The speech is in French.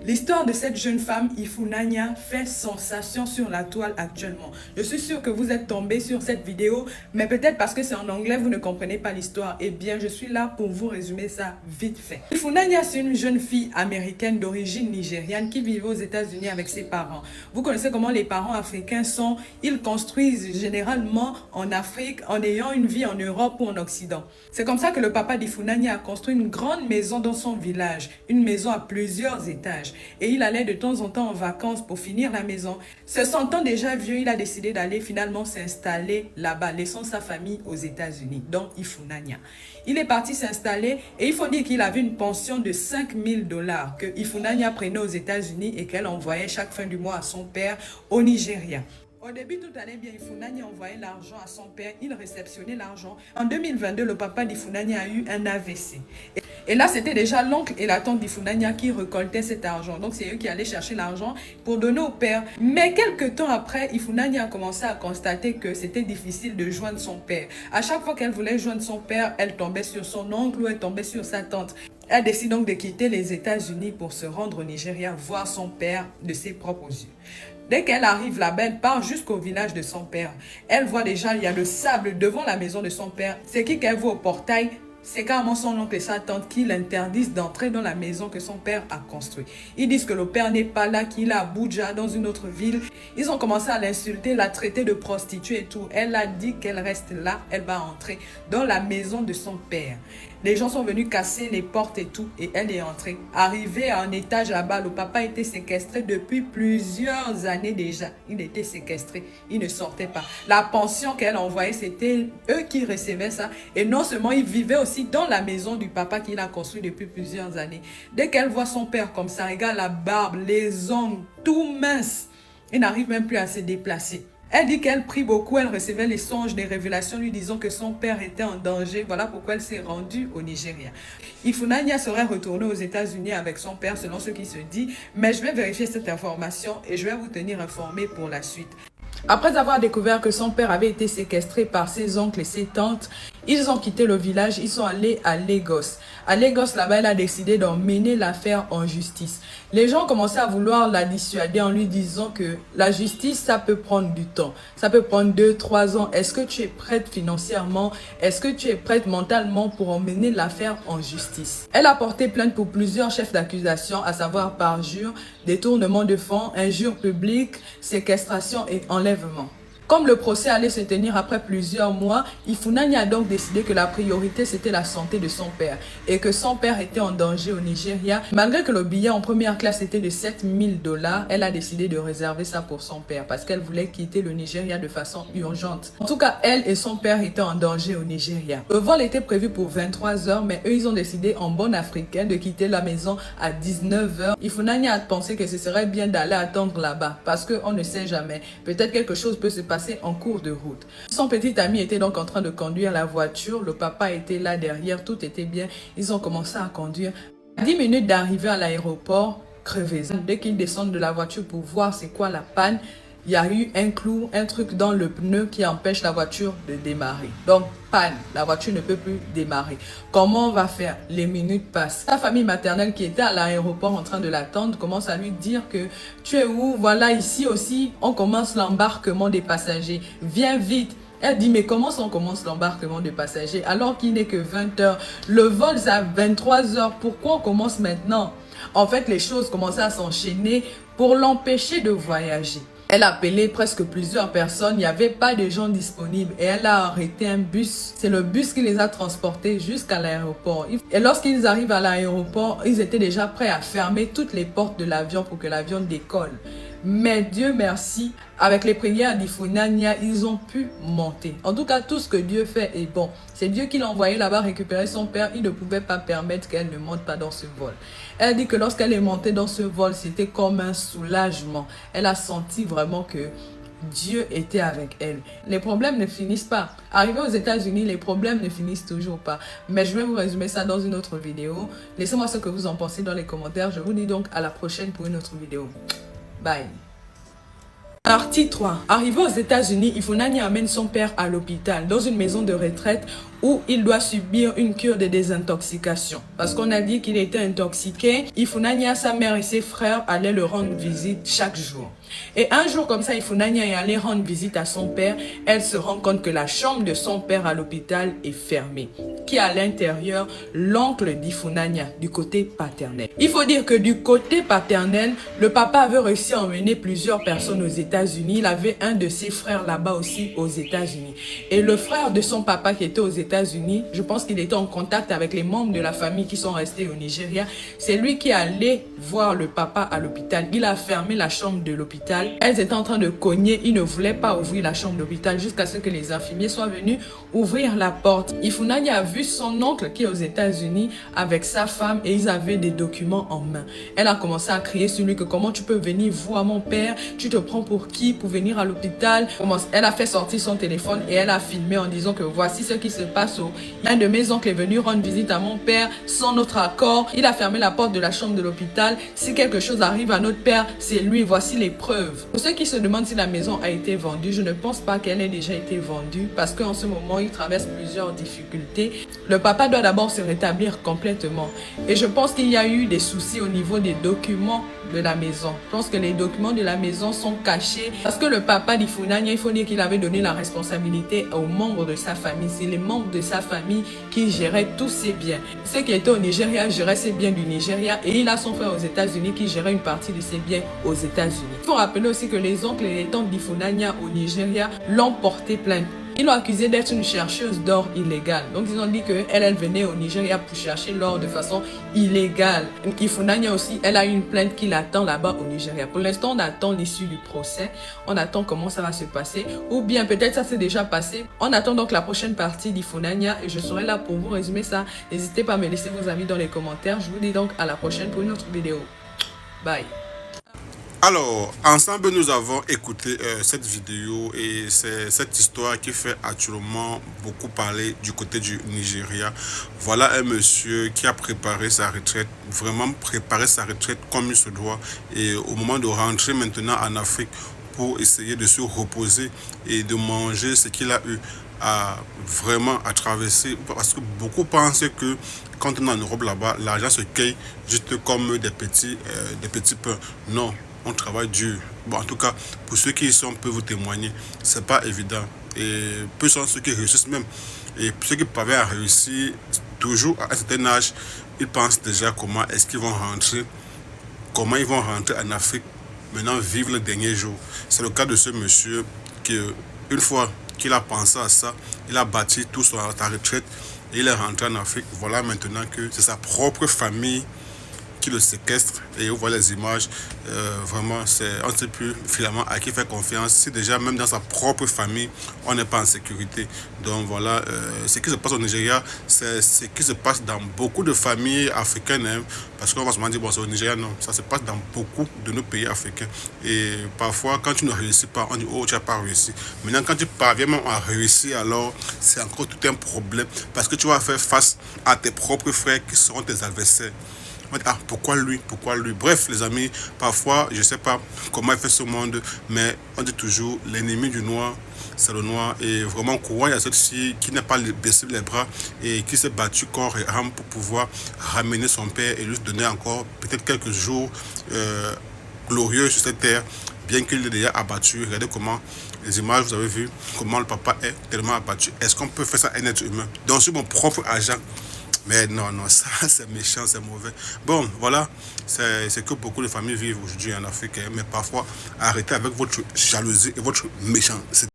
L'histoire de cette jeune femme, Ifunanya, fait sensation sur la toile actuellement. Je suis sûre que vous êtes tombés sur cette vidéo, mais peut-être parce que c'est en anglais, vous ne comprenez pas l'histoire. Eh bien, je suis là pour vous résumer ça vite fait. Ifunanya, c'est une jeune fille américaine d'origine nigériane qui vivait aux États-Unis avec ses parents. Vous connaissez comment les parents africains sont. Ils construisent généralement en Afrique en ayant une vie en Europe ou en Occident. C'est comme ça que le papa d'Ifunanya a construit une grande maison dans son village, une maison à plusieurs étages. Et il allait de temps en temps en vacances pour finir la maison. Se sentant déjà vieux, il a décidé d'aller finalement s'installer là-bas, laissant sa famille aux États-Unis, donc Ifunanya. Il est parti s'installer et il faut dire qu'il avait une pension de 5 000 $ que Ifunanya prenait aux États-Unis et qu'elle envoyait chaque fin du mois à son père au Nigeria. Au début, tout allait bien. Ifunanya envoyait l'argent à son père. Il réceptionnait l'argent. En 2022, le papa d'Ifunanya a eu un AVC. Et là, c'était déjà l'oncle et la tante d'Ifunanya qui récoltaient cet argent. Donc, c'est eux qui allaient chercher l'argent pour donner au père. Mais quelques temps après, Ifunanya a commencé à constater que c'était difficile de joindre son père. À chaque fois qu'elle voulait joindre son père, elle tombait sur son oncle ou elle tombait sur sa tante. Elle décide donc de quitter les États-Unis pour se rendre au Nigeria, voir son père de ses propres yeux. Dès qu'elle arrive là-bas, elle part jusqu'au village de son père. Elle voit déjà, il y a le sable devant la maison de son père. C'est qui qu'elle voit au portail? C'est carrément son oncle et sa tante qui l'interdisent d'entrer dans la maison que son père a construite. Ils disent que le père n'est pas là, qu'il est à Abuja, dans une autre ville. Ils ont commencé à l'insulter, la traiter de prostituée et tout. Elle a dit qu'elle reste là, elle va entrer dans la maison de son père. Les gens sont venus casser les portes et tout, et elle est entrée. Arrivée à un étage là-bas, le papa était séquestré depuis plusieurs années déjà. Il était séquestré, il ne sortait pas. La pension qu'elle envoyait, c'était eux qui recevaient ça. Et non seulement, ils vivaient aussi dans la maison du papa qu'il a construit depuis plusieurs années. Dès qu'elle voit son père comme ça, regarde la barbe, les ongles, tout mince, il n'arrive même plus à se déplacer. Elle dit qu'elle prie beaucoup, elle recevait les songes, des révélations lui disant que son père était en danger. Voilà pourquoi elle s'est rendue au Nigeria. Ifunanya serait retournée aux États-Unis avec son père selon ce qui se dit. Mais je vais vérifier cette information et je vais vous tenir informé pour la suite. Après avoir découvert que son père avait été séquestré par ses oncles et ses tantes, ils ont quitté le village, ils sont allés à Lagos. À Lagos, là-bas, elle a décidé d'emmener l'affaire en justice. Les gens commençaient à vouloir la dissuader en lui disant que la justice, ça peut prendre du temps. Ça peut prendre 2-3 ans. Est-ce que tu es prête financièrement? Est-ce que tu es prête mentalement pour emmener l'affaire en justice? Elle a porté plainte pour plusieurs chefs d'accusation, à savoir parjure, détournement de fonds, injure publique, séquestration et enlèvement. Comme le procès allait se tenir après plusieurs mois, Ifunanya a donc décidé que la priorité c'était la santé de son père et que son père était en danger au Nigeria. Malgré que le billet en première classe était de 7 000 $, elle a décidé de réserver ça pour son père parce qu'elle voulait quitter le Nigeria de façon urgente. En tout cas, elle et son père étaient en danger au Nigeria. Le vol était prévu pour 23 h, mais eux ils ont décidé en bonne africaine de quitter la maison à 19 h. Ifunanya a pensé que ce serait bien d'aller attendre là-bas parce qu'on ne sait jamais. Peut-être quelque chose peut se passer en cours de route. Son petit ami était donc en train de conduire la voiture. Le papa était là derrière, tout était bien. Ils ont commencé à conduire. À 10 minutes d'arriver à l'aéroport, crevaison. Dès qu'ils descendent de la voiture pour voir c'est quoi la panne, il y a eu un clou, un truc dans le pneu qui empêche la voiture de démarrer. Donc, panne, la voiture ne peut plus démarrer. Comment on va faire? Les minutes passent. Sa famille maternelle qui était à l'aéroport en train de l'attendre commence à lui dire que tu es où? Voilà, ici aussi, on commence l'embarquement des passagers. Viens vite. Elle dit, mais comment on commence l'embarquement des passagers alors qu'il n'est que 20 h? Le vol, c'est à 23 h. Pourquoi on commence maintenant? En fait, les choses commençaient à s'enchaîner pour l'empêcher de voyager. Elle a appelé presque plusieurs personnes, il n'y avait pas de gens disponibles et elle a arrêté un bus. C'est le bus qui les a transportés jusqu'à l'aéroport. Et lorsqu'ils arrivent à l'aéroport, ils étaient déjà prêts à fermer toutes les portes de l'avion pour que l'avion décolle. Mais Dieu merci, avec les prières d'Ifunanya, ils ont pu monter. En tout cas, tout ce que Dieu fait est bon. C'est Dieu qui l'a envoyé là-bas récupérer son père. Il ne pouvait pas permettre qu'elle ne monte pas dans ce vol. Elle dit que lorsqu'elle est montée dans ce vol, c'était comme un soulagement. Elle a senti vraiment que Dieu était avec elle. Les problèmes ne finissent pas. Arrivé aux États-Unis, les problèmes ne finissent toujours pas. Mais je vais vous résumer ça dans une autre vidéo. Laissez-moi ce que vous en pensez dans les commentaires. Je vous dis donc à la prochaine pour une autre vidéo. Bye. Partie 3. Arrivé aux États-Unis, Ifunanya amène son père à l'hôpital, dans une maison de retraite où il doit subir une cure de désintoxication. Parce qu'on a dit qu'il était intoxiqué. Ifunanya, sa mère et ses frères allaient le rendre visite chaque jour. Et un jour comme ça, Ifunanya est allée rendre visite à son père. Elle se rend compte que la chambre de son père à l'hôpital est fermée. Qui à l'intérieur, l'oncle d'Ifunanya, du côté paternel. Il faut dire que du côté paternel, le papa avait réussi à emmener plusieurs personnes aux États-Unis. Il avait un de ses frères là-bas aussi aux États-Unis. Et le frère de son papa qui était aux États-Unis, je pense qu'il était en contact avec les membres de la famille qui sont restés au Nigeria. C'est lui qui allait voir le papa à l'hôpital. Il a fermé la chambre de l'hôpital. Elles étaient en train de cogner. Il ne voulait pas ouvrir la chambre de l'hôpital jusqu'à ce que les infirmiers soient venus ouvrir la porte. Ifunanya a vu son oncle qui est aux États-Unis avec sa femme et ils avaient des documents en main. Elle a commencé à crier sur lui que comment tu peux venir voir mon père, tu te prends pour qui pour venir à l'hôpital. Elle a fait sortir son téléphone et elle a filmé en disant que voici ce qui se passe. Un de mes oncles est venu rendre visite à mon père sans notre accord. Il a fermé la porte de la chambre de l'hôpital. Si quelque chose arrive à notre père, c'est lui. Voici les preuves. Pour ceux qui se demandent si la maison a été vendue, je ne pense pas qu'elle ait déjà été vendue parce qu'en ce moment, il traverse plusieurs difficultés. Le papa doit d'abord se rétablir complètement. Et je pense qu'il y a eu des soucis au niveau des documents de la maison. Je pense que les documents de la maison sont cachés parce que le papa d'Ifunanya, il faut dire qu'il avait donné la responsabilité aux membres de sa famille. C'est les membres de sa famille qui géraient tous ses biens. Ceux qui étaient au Nigeria géraient ses biens du Nigeria et il a son frère aux États-Unis qui gérait une partie de ses biens aux États-Unis. Il faut rappeler aussi que les oncles et les tantes d'Ifunanya au Nigeria l'ont porté plainte. Ils l'ont accusée d'être une chercheuse d'or illégale. Donc, ils ont dit qu'elle venait au Nigeria pour chercher l'or de façon illégale. Ifunanya aussi, elle a une plainte qui l'attend là-bas au Nigeria. Pour l'instant, on attend l'issue du procès. On attend comment ça va se passer. Ou bien, peut-être ça s'est déjà passé. On attend donc la prochaine partie d'Ifunanya et je serai là pour vous résumer ça. N'hésitez pas à me laisser vos avis dans les commentaires. Je vous dis donc à la prochaine pour une autre vidéo. Bye. Alors, ensemble, nous avons écouté cette vidéo et c'est cette histoire qui fait actuellement beaucoup parler du côté du Nigeria. Voilà un monsieur qui a préparé sa retraite, vraiment préparé sa retraite comme il se doit. Et au moment de rentrer maintenant en Afrique pour essayer de se reposer et de manger ce qu'il a eu à vraiment à traverser. Parce que beaucoup pensent que quand on est en Europe là-bas, l'argent se cueille juste comme des petits pains. Non. On travaille dur. Bon, en tout cas, pour ceux qui y sont, peuvent vous témoigner. C'est pas évident. Et peu sont ceux qui réussissent même. Et ceux qui parviennent à réussir, toujours à un certain âge, ils pensent déjà comment est-ce qu'ils vont rentrer, comment ils vont rentrer en Afrique, maintenant vivre le dernier jour. C'est le cas de ce monsieur qui, une fois qu'il a pensé à ça, il a bâti tout sa retraite et il est rentré en Afrique. Voilà maintenant que c'est sa propre famille qui le séquestre et vous voyez les images, vraiment on ne sait plus finalement à qui faire confiance si déjà même dans sa propre famille on n'est pas en sécurité. Donc voilà, ce qui se passe au Nigeria, c'est ce qui se passe dans beaucoup de familles africaines, hein, parce qu'on va se dire bon c'est au Nigeria, non, ça se passe dans beaucoup de nos pays africains et parfois quand tu ne réussis pas on dit oh tu n'as pas réussi. Maintenant quand tu parviens même à réussir, alors c'est encore tout un problème parce que tu vas faire face à tes propres frères qui seront tes adversaires. Ah, pourquoi lui? Pourquoi lui? Bref, les amis, parfois, je ne sais pas comment il fait ce monde, mais on dit toujours, l'ennemi du noir, c'est le noir. Et vraiment, courant, il y a cette fille qui n'a pas baissé les bras et qui s'est battue corps et âme pour pouvoir ramener son père et lui donner encore peut-être quelques jours glorieux sur cette terre, bien qu'il l'ait déjà abattu. Regardez comment les images, vous avez vu comment le papa est tellement abattu. Est-ce qu'on peut faire ça à un être humain? Donc, sur mon propre argent. Mais non, ça c'est méchant, c'est mauvais. Bon, voilà, c'est que beaucoup de familles vivent aujourd'hui en Afrique. Mais parfois, arrêtez avec votre jalousie et votre méchanceté.